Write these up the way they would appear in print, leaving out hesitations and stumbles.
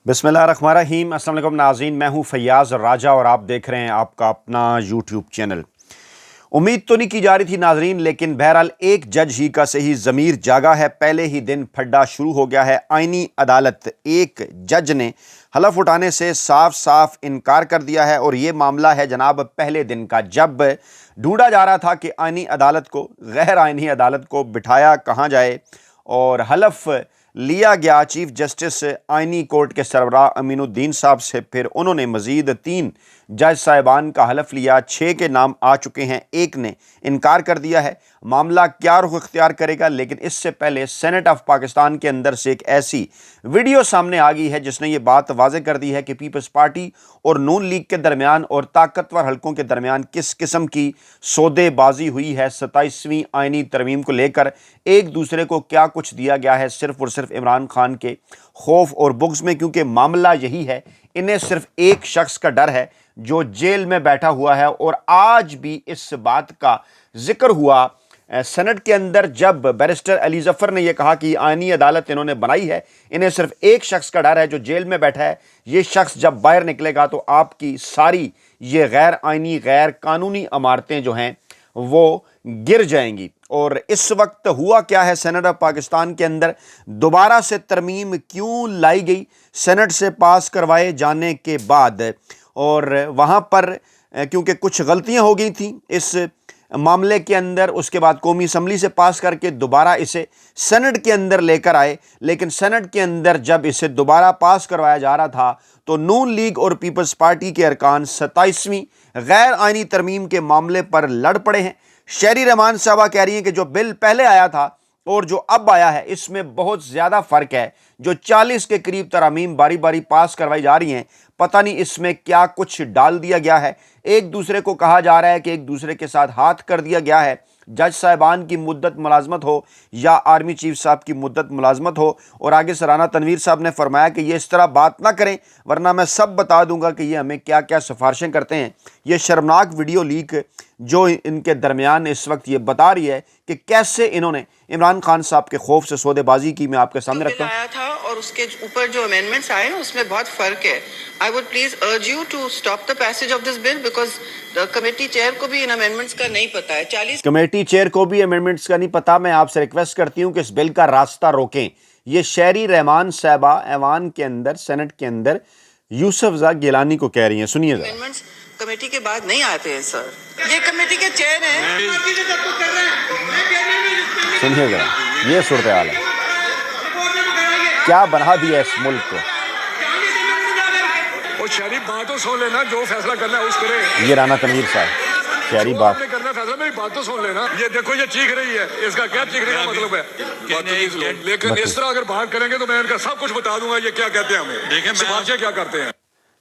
بسم اللہ الرحمن الرحیم۔ السلام علیکم ناظرین، میں ہوں فیاض راجہ اور آپ دیکھ رہے ہیں آپ کا اپنا یوٹیوب چینل۔ امید تو نہیں کی جا رہی تھی ناظرین، لیکن بہرحال ایک جج ہی کا صحیح ضمیر جاگا ہے۔ پہلے ہی دن پھڈا شروع ہو گیا ہے۔ آئینی عدالت ایک جج نے حلف اٹھانے سے صاف صاف انکار کر دیا ہے، اور یہ معاملہ ہے جناب پہلے دن کا، جب ڈھونڈا جا رہا تھا کہ آئینی عدالت کو غیر آئینی عدالت کو بٹھایا کہاں جائے، اور حلف لیا گیا چیف جسٹس آئینی کورٹ کے سربراہ امین الدین صاحب سے۔ پھر انہوں نے مزید 3 جج صاحبان کا حلف لیا۔ 6 کے نام آ چکے ہیں، ایک نے انکار کر دیا ہے۔ معاملہ کیا رخ اختیار کرے گا، لیکن اس سے پہلے سینٹ آف پاکستان کے اندر سے ایک ایسی ویڈیو سامنے آ گئی ہے جس نے یہ بات واضح کر دی ہے کہ پیپلز پارٹی اور نون لیگ کے درمیان اور طاقتور حلقوں کے درمیان کس قسم کی سودے بازی ہوئی ہے 27ویں آئینی ترمیم کو لے کر۔ ایک دوسرے کو کیا کچھ دیا گیا ہے صرف اور صرف عمران خان کے خوف اور بغض میں، کیونکہ معاملہ یہی ہے، انہیں صرف ایک شخص کا ڈر ہے جو جیل میں بیٹھا ہوا ہے۔ اور آج بھی اس بات کا ذکر ہوا سینٹ کے اندر جب بیرسٹر علی ظفر نے یہ کہا کہ آئینی عدالت انہوں نے بنائی ہے، انہیں صرف ایک شخص کا ڈر ہے جو جیل میں بیٹھا ہے۔ یہ شخص جب باہر نکلے گا تو آپ کی ساری یہ غیر آئینی غیر قانونی عمارتیں جو ہیں وہ گر جائیں گی۔ اور اس وقت ہوا کیا ہے سینٹ آف پاکستان کے اندر، دوبارہ سے ترمیم کیوں لائی گئی سینٹ سے پاس کروائے جانے کے بعد، اور وہاں پر کیونکہ کچھ غلطیاں ہو گئی تھیں اس معاملے کے اندر، اس کے بعد قومی اسمبلی سے پاس کر کے دوبارہ اسے سینٹ کے اندر لے کر آئے۔ لیکن سینٹ کے اندر جب اسے دوبارہ پاس کروایا جا رہا تھا تو نون لیگ اور پیپلز پارٹی کے ارکان 27ویں غیر آئینی ترمیم کے معاملے پر لڑ پڑے ہیں۔ شہری رحمان صاحبہ کہہ رہی ہیں کہ جو بل پہلے آیا تھا اور جو اب آیا ہے اس میں بہت زیادہ فرق ہے۔ جو 40 کے قریب ترامیم باری باری پاس کروائی جا رہی ہیں، پتہ نہیں اس میں کیا کچھ ڈال دیا گیا ہے۔ ایک دوسرے کو کہا جا رہا ہے کہ ایک دوسرے کے ساتھ ہاتھ کر دیا گیا ہے، جج صاحبان کی مدت ملازمت ہو یا آرمی چیف صاحب کی مدت ملازمت ہو۔ اور آگے سرانہ تنویر صاحب نے فرمایا کہ یہ اس طرح بات نہ کریں ورنہ میں سب بتا دوں گا کہ یہ ہمیں کیا کیا سفارشیں کرتے ہیں۔ یہ شرمناک ویڈیو لیک جو ان کے درمیان اس وقت یہ بتا رہی ہے کہ کیسے انہوں نے عمران خان صاحب کے خوف سے سودے بازی کی، میں آپ کے سامنے رکھتا ہوں۔ تھا اور اس کے اوپر جو امینڈمنٹس آئے ہیں اس میں بہت فرق ہے۔ I would please urge you to stop the passage of this bill because the committee chair کو بھی ان امینڈمنٹس کا نہیں پتہ ہے۔ 40 کمیٹی چیئر کو بھی امینڈمنٹس کا نہیں پتہ۔ میں آپ سے ریکویسٹ کرتی ہوں کہ اس بل کا راستہ روکیں۔ یہ شہری رحمان صاحبہ ایوان کے اندر سینٹ کے اندر یوسف زا گیلانی کو کہہ رہی ہیں، سنیے ذرا۔ امینڈمنٹس کمیٹی کے بعد نہیں آتے ہیں سر، یہ کمیٹی کے چیئر ہیں۔ سنیے ذرا، یہ صورتحال ہے، کیا بنا دیا اس ملک کو۔ وہ شہری بات تو سن لینا، جو فیصلہ کرنا ہے اس کرے۔ یہ رانا تنویر صاحب شہری جو بات آپ نے کرنا ہے فیصلہ، میری بات تو سن لینا۔ یہ دیکھو یہ چیخ رہی ہے، اس کا کیا چیخنے کا مطلب ہے؟ لیکن اس طرح اگر بات کریں گے تو میں ان کا سب کچھ بتا دوں گا یہ کیا کہتے ہیں ہمیں، سفارشیں کیا کرتے ہیں۔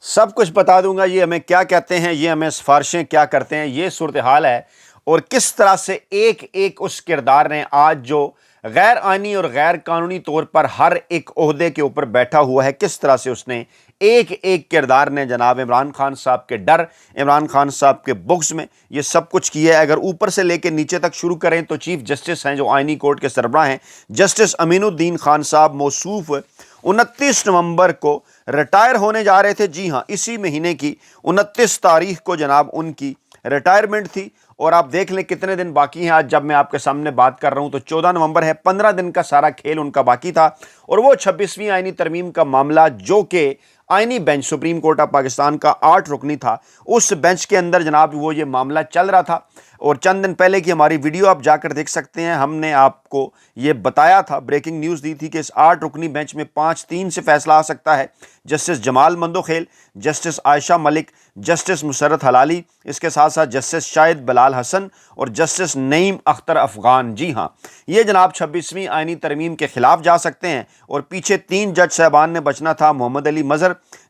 سب کچھ بتا دوں گا یہ ہمیں کیا کہتے ہیں، یہ ہمیں سفارشیں کیا کرتے ہیں۔ یہ صورتحال ہے، اور کس طرح سے ایک ایک اس کردار نے آج جو غیر آئینی اور غیر قانونی طور پر ہر ایک عہدے کے اوپر بیٹھا ہوا ہے، کس طرح سے اس نے ایک ایک کردار نے جناب عمران خان صاحب کے ڈر، عمران خان صاحب کے بغض میں یہ سب کچھ کیا ہے۔ اگر اوپر سے لے کے نیچے تک شروع کریں تو چیف جسٹس ہیں جو آئینی کورٹ کے سربراہ ہیں، جسٹس امین الدین خان صاحب موصوف 29 نومبر کو ریٹائر ہونے جا رہے تھے۔ جی ہاں، اسی مہینے کی 29 تاریخ کو جناب ان کی ریٹائرمنٹ تھی، اور آپ دیکھ لیں کتنے دن باقی ہیں۔ آج جب میں آپ کے سامنے بات کر رہا ہوں تو 14 نومبر ہے، 15 دن کا سارا کھیل ان کا باقی تھا۔ اور وہ 26ویں آئینی ترمیم کا معاملہ جو کہ آئینی bench supreme court of Pakistan کا 8 رکنی تھا، اس بینچ کے اندر جناب وہ یہ معاملہ چل رہا تھا۔ اور چند دن پہلے کی ہماری ویڈیو آپ جا کر دیکھ سکتے ہیں، ہم نے آپ کو یہ بتایا تھا، بریکنگ نیوز دی تھی کہ اس 8 رکنی بینچ میں 5-3 سے فیصلہ آ سکتا ہے۔ جسٹس جمال مندوخیل، جسٹس عائشہ ملک، جسٹس مسرت حلالی، اس کے ساتھ ساتھ جسٹس شاہد بلال حسن اور جسٹس نعیم اختر افغان۔ جی ہاں، یہ جناب 26ویں آئینی ترمیم کے خلاف جا سکتے ہیں۔ اور پیچھے 3 جج صاحبان نے بچنا تھا، محمد علی مظہر،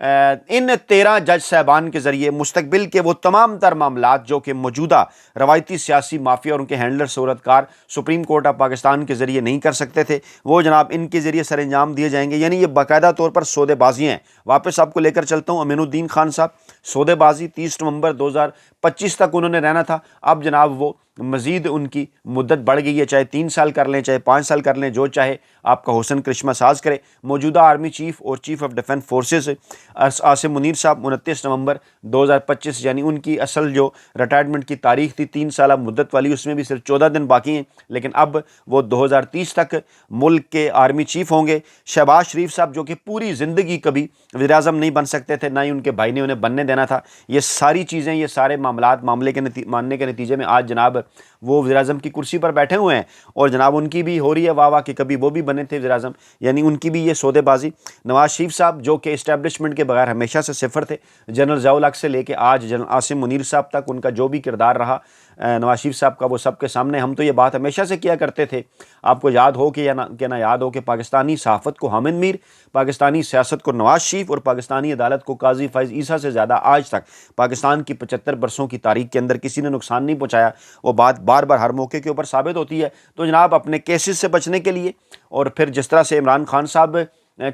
ان 13 جج صاحبان کے ذریعے مستقبل کے وہ تمام تر معاملات جو کہ موجودہ روایتی سیاسی مافیا اور ان کے ہینڈلر صورتکار سپریم کورٹ آف پاکستان کے ذریعے نہیں کر سکتے تھے، وہ جناب ان کے ذریعے سر انجام دیے جائیں گے. یعنی یہ باقاعدہ طور پر سودے بازی ہیں. واپس آپ کو لے کر چلتا ہوں. امین الدین خان صاحب سودے بازی 30 نومبر 2025 تک انہوں نے رہنا تھا. اب جناب وہ مزید ان کی مدت بڑھ گئی ہے، چاہے 3 سال کر لیں چاہے 5 سال کر لیں، جو چاہے آپ کا حسن کرشمہ ساز کرے. موجودہ آرمی چیف اور chief of defence forces Asim Munir صاحب 29 نومبر 2025 یعنی ان کی اصل جو ریٹائرمنٹ کی تاریخ تھی 3 سالہ مدت والی، اس میں بھی صرف 14 دن باقی ہیں، لیکن اب وہ 2030 تک ملک کے آرمی چیف ہوں گے. شہباز شریف صاحب جو کہ پوری زندگی کبھی وزیر اعظم نہیں بن سکتے تھے، نہ ہی ان کے بھائی نے انہیں بننے دینا تھا. یہ ساری چیزیں، یہ سارے معاملات ماننے کے نتیجے میں آج جناب وہ وزیر اعظم کی کرسی پر بیٹھے ہوئے ہیں، اور جناب ان کی بھی ہو رہی ہے واہ واہ کہ کبھی وہ بھی بنے تھے وزیر اعظم، یعنی ان کی بھی یہ سودے بازی. نواز شریف صاحب جو کہ اسٹیبلشمنٹ کے بغیر ہمیشہ سے صفر تھے، جنرل ضیاء الحق سے لے کے آج جنرل عاصم منیر صاحب تک ان کا جو بھی کردار رہا نواز شریف صاحب کا، وہ سب کے سامنے. ہم تو یہ بات ہمیشہ سے کیا کرتے تھے، آپ کو یاد ہو کہ یا نہ یاد ہو، کہ پاکستانی صحافت کو حامد میر، پاکستانی سیاست کو نواز شریف اور پاکستانی عدالت کو قاضی فائز عیسیٰ سے زیادہ آج تک پاکستان کی 75 برسوں کی تاریخ کے اندر کسی نے نقصان نہیں پہنچایا. وہ بات بار بار ہر موقع کے اوپر ثابت ہوتی ہے. تو جناب اپنے کیسز سے بچنے کے لیے، اور پھر جس طرح سے عمران خان صاحب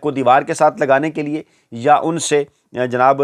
کو دیوار کے ساتھ لگانے کے لیے، یا ان سے جناب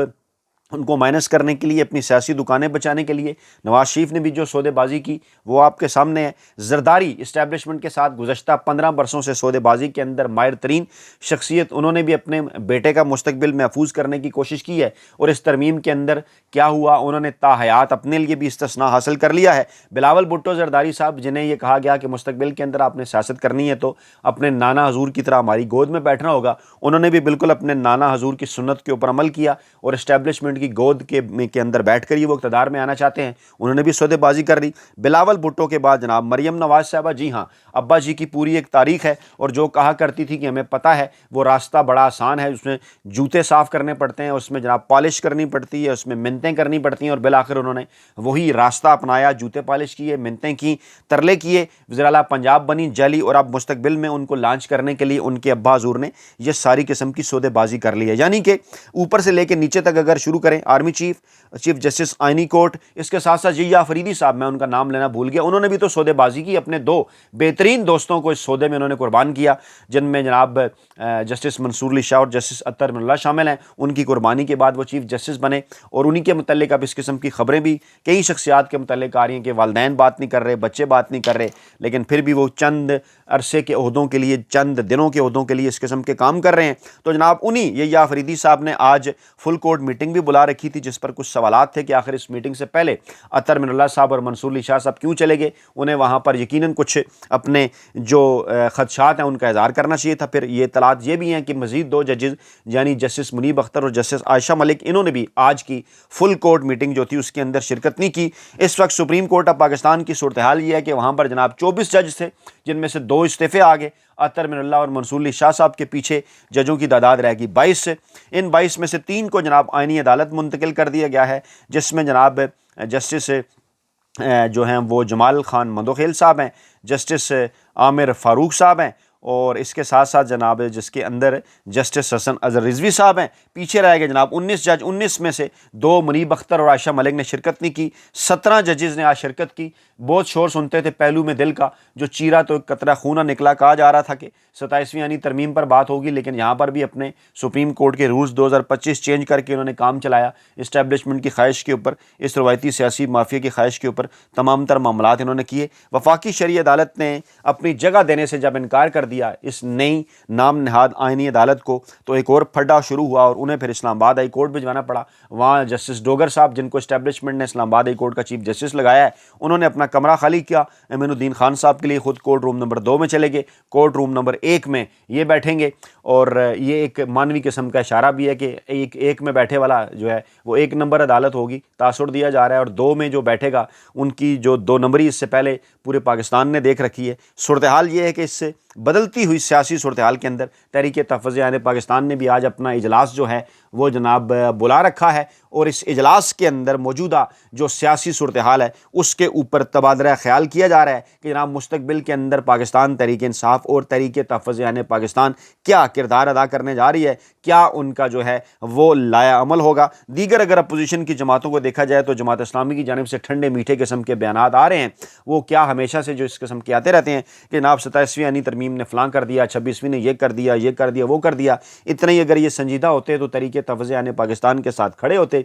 ان کو مائنس کرنے کے لیے، اپنی سیاسی دکانیں بچانے کے لیے، نواز شریف نے بھی جو سودے بازی کی وہ آپ کے سامنے ہے. زرداری اسٹیبلشمنٹ کے ساتھ گزشتہ 15 برسوں سے سودے بازی کے اندر ماہر ترین شخصیت، انہوں نے بھی اپنے بیٹے کا مستقبل محفوظ کرنے کی کوشش کی ہے، اور اس ترمیم کے اندر کیا ہوا، انہوں نے تا حیات اپنے لیے بھی استثناء حاصل کر لیا ہے. بلاول بھٹو زرداری صاحب، جنہیں یہ کہا گیا کہ مستقبل کے اندر آپ نے سیاست کرنی ہے تو اپنے نانا حضور کی طرح ہماری گود میں بیٹھنا ہوگا، انہوں نے بھی بالکل اپنے نانا حضور کی سنت کے اوپر عمل کیا، اور اسٹیبلشمنٹ کی گود کے اندر بیٹھ کر ہی وہ اقتدار میں آنا چاہتے ہیں. انہوں نے بھی سودے بازی کر لی. بلاول بھٹو کے بعد جناب مریم نواز صاحبہ، جی ہاں، ابا جی کی پوری ایک تاریخ ہے، اور جو کہا کرتی تھی کہ ہمیں پتہ ہے وہ راستہ بڑا آسان ہے، اس میں جوتے صاف کرنے پڑتے ہیں، اس میں جناب پالش کرنی پڑتی ہے، اس میں منتیں کرنی پڑتی ہیں، اور بالآخر انہوں نے وہی راستہ اپنایا، جوتے پالش کیے، منتیں کی، ترلے کیے، وزیر اعلیٰ پنجاب بنی جیلی، اور اب مستقبل میں ان کو لانچ کرنے کے لیے ان کے ابا حضور نے یہ ساری قسم کی سودے بازی کر لی ہے. یعنی کہ اوپر سے لے کے نیچے تک اگر شروع کریں، آرمی چیف جسٹس آئینی کورٹ، اس کے ساتھ ساتھ جیا فریدی صاحب، میں ان کا نام لینا بھول گیا، انہوں نے بھی تو سودے بازی کی. اپنے 2 بہترین دوستوں کو اس سودے میں انہوں نے قربان کیا، جن میں جناب جسٹس منصور علی شاہ اور جسٹس اطہر من اللہ شامل ہیں. ان کی قربانی کے بعد وہ چیف جسٹس بنے، اور انہی کے متعلق اب اس قسم کی خبریں بھی کئی شخصیات کے متعلق آ رہی ہیں کہ والدین بات نہیں کر رہے، بچے بات نہیں کر رہے، لیکن پھر بھی وہ چند عرصے کے عہدوں کے لیے، چند دنوں کے عہدوں کے لیے اس قسم کے کام کر رہے ہیں. تو جناب انہی یا فریدی صاحب نے آج فل کورٹ میٹنگ بھی بلا رکھی تھی، جس پر کچھ سوالات تھے کہ آخر اس میٹنگ سے پہلے اطہر من اللہ صاحب اور منصور علی شاہ صاحب کیوں چلے گئے. انہیں وہاں پر یقیناً کچھ اپنے جو خدشات ہیں ان کا اظہار کرنا چاہیے تھا. پھر یہ اطلاعات یہ بھی ہیں کہ مزید 2 ججز یعنی جسٹس منیب اختر اور جسٹس عائشہ ملک، انہوں نے بھی آج کی فل کورٹ میٹنگ جو تھی اس کے اندر شرکت نہیں کی. اس وقت سپریم کورٹ آف پاکستان کی صورتحال یہ ہے کہ وہاں پر جناب 24 جج تھے، جن میں سے 2 استعفے آ گئے. اطہر من اللہ اور منصور علی شاہ صاحب کے پیچھے ججوں کی تعداد رہ گئی 22 سے. ان 22 میں سے 3 کو جناب آئینی عدالت منتقل کر دیا گیا ہے، جس میں جناب جسٹس جو ہیں وہ جمال خان مندوخیل صاحب ہیں، جسٹس عامر فاروق صاحب ہیں، اور اس کے ساتھ ساتھ جناب جس کے اندر جسٹس حسن اظہر رضوی صاحب ہیں. پیچھے رہ گئے جناب 19 جج، 19 میں سے 2 منیب اختر اور عائشہ ملک نے شرکت نہیں کی. 17 ججز نے آج شرکت کی. بہت شور سنتے تھے پہلو میں دل کا، جو چیرا تو ایک قطرہ خونہ نکلا. کہا جا رہا تھا کہ 27ویں یعنی ترمیم پر بات ہوگی، لیکن یہاں پر بھی اپنے سپریم کورٹ کے رولز 2025 چینج کر کے انہوں نے کام چلایا اسٹیبلشمنٹ کی خواہش کے اوپر، اس روایتی سیاسی مافیا کی خواہش کے اوپر تمام تر معاملات انہوں نے کیے. وفاقی شرعی عدالت نے اپنی جگہ دینے سے جب انکار کر دیا اس نئی نام نہاد آئینی عدالت کو، تو ایک اور پھڈا شروع ہوا، اور انہیں پھر اسلام آباد ہائی کورٹ بھجوانا پڑا. وہاں جسٹس ڈوگر صاحب، جن کو اسٹیبلشمنٹ نے اسلام آباد ہائی کورٹ کا چیف جسٹس لگایا ہے، انہوں نے اپنا کمرہ خالی کیا. امین الدین خان صاحب کے لیے خود کورٹ روم نمبر 2 میں چلے گئے، کورٹ روم نمبر 1 میں یہ بیٹھیں گے. اور یہ ایک مانوی قسم کا اشارہ بھی ہے کہ ایک میں بیٹھے والا جو ہے وہ 1 نمبر عدالت ہوگی، تاثر دیا جا رہا ہے، اور 2 میں جو بیٹھے گا ان کی جو 2 نمبری اس سے پہلے پورے پاکستان نے دیکھ رکھی ہے. صورتحال یہ ہے کہ اس سے بدلتی ہوئی سیاسی صورتحال کے اندر تحریک تحفظ آئین پاکستان نے بھی آج اپنا اجلاس جو ہے وہ جناب بلا رکھا ہے، اور اس اجلاس کے اندر موجودہ جو سیاسی صورتحال ہے اس کے اوپر تبادلہ خیال کیا جا رہا ہے کہ جناب مستقبل کے اندر پاکستان تحریک انصاف اور تحریک تحفظ یعنی پاکستان کیا کردار ادا کرنے جا رہی ہے، کیا ان کا جو ہے وہ لایا عمل ہوگا۔ دیگر اگر اپوزیشن کی جماعتوں کو دیکھا جائے تو جماعت اسلامی کی جانب سے ٹھنڈے میٹھے قسم کے بیانات آ رہے ہیں، وہ کیا ہمیشہ سے جو اس قسم کے آتے رہتے ہیں کہ جناب 27ویں آئینی ترمیم نے فلاں کر دیا، 26ویں نے یہ کر دیا، یہ کر دیا، وہ کر دیا۔ اتنے ہی اگر یہ سنجیدہ ہوتے تو تحریک تحفظ یعنی پاکستان کے ساتھ کھڑے ہوتے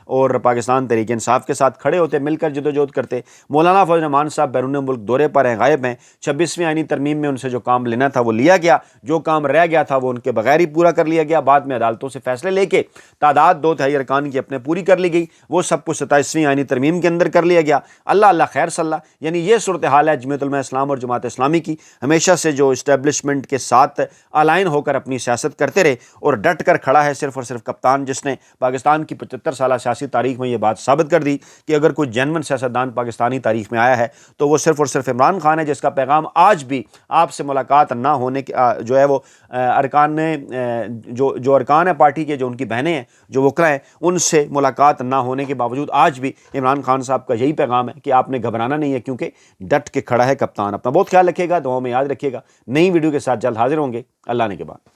اور پاکستان تحریک انصاف کے ساتھ کھڑے ہوتے، مل کر جدوجہد کرتے۔ مولانا فضل الرحمان صاحب بیرون ملک دورے پر ہیں، غائب ہیں۔ 26ویں آئینی ترمیم میں ان سے جو کام لینا تھا وہ لیا گیا، جو کام رہ گیا تھا وہ ان کے بغیر ہی پورا کر لیا گیا، بعد میں عدالتوں سے فیصلے لے کے تعداد 2/3 ارکان کی اپنے پوری کر لی گئی، وہ سب کچھ 27ویں آئینی ترمیم کے اندر کر لیا گیا۔ اللہ اللہ خیر صلی اللہ، یعنی یہ صورتحال ہے جمعیت علماء اسلام اور جماعت اسلامی کی، ہمیشہ سے جو اسٹیبلشمنٹ کے ساتھ الائن ہو کر اپنی سیاست کرتے رہے اور ڈٹ کر کھڑا ہے صرف اور صرف کپتان، جس نے پاکستان کی 75 سالہ سیاسی تاریخ میں یہ بات ثابت کر دی کہ اگر کوئی جینون سیاستدان پاکستانی تاریخ میں آیا ہے تو وہ صرف اور صرف عمران خان ہے، جس کا پیغام آج بھی آپ سے ملاقات نہ ہونے کے جو ہے وہ ارکان جو ارکان ہے پارٹی کے، جو ان کی بہنیں ہیں، جو وکلاء ہیں، ان سے ملاقات نہ ہونے کے باوجود آج بھی عمران خان صاحب کا یہی پیغام ہے کہ آپ نے گھبرانا نہیں ہے، کیونکہ ڈٹ کے کھڑا ہے کپتان۔ اپنا بہت خیال رکھیے گا، دعاؤں میں یاد رکھیے گا۔ نئی ویڈیو کے ساتھ جلد حاضر ہوں گے، اللہ نے کے بعد۔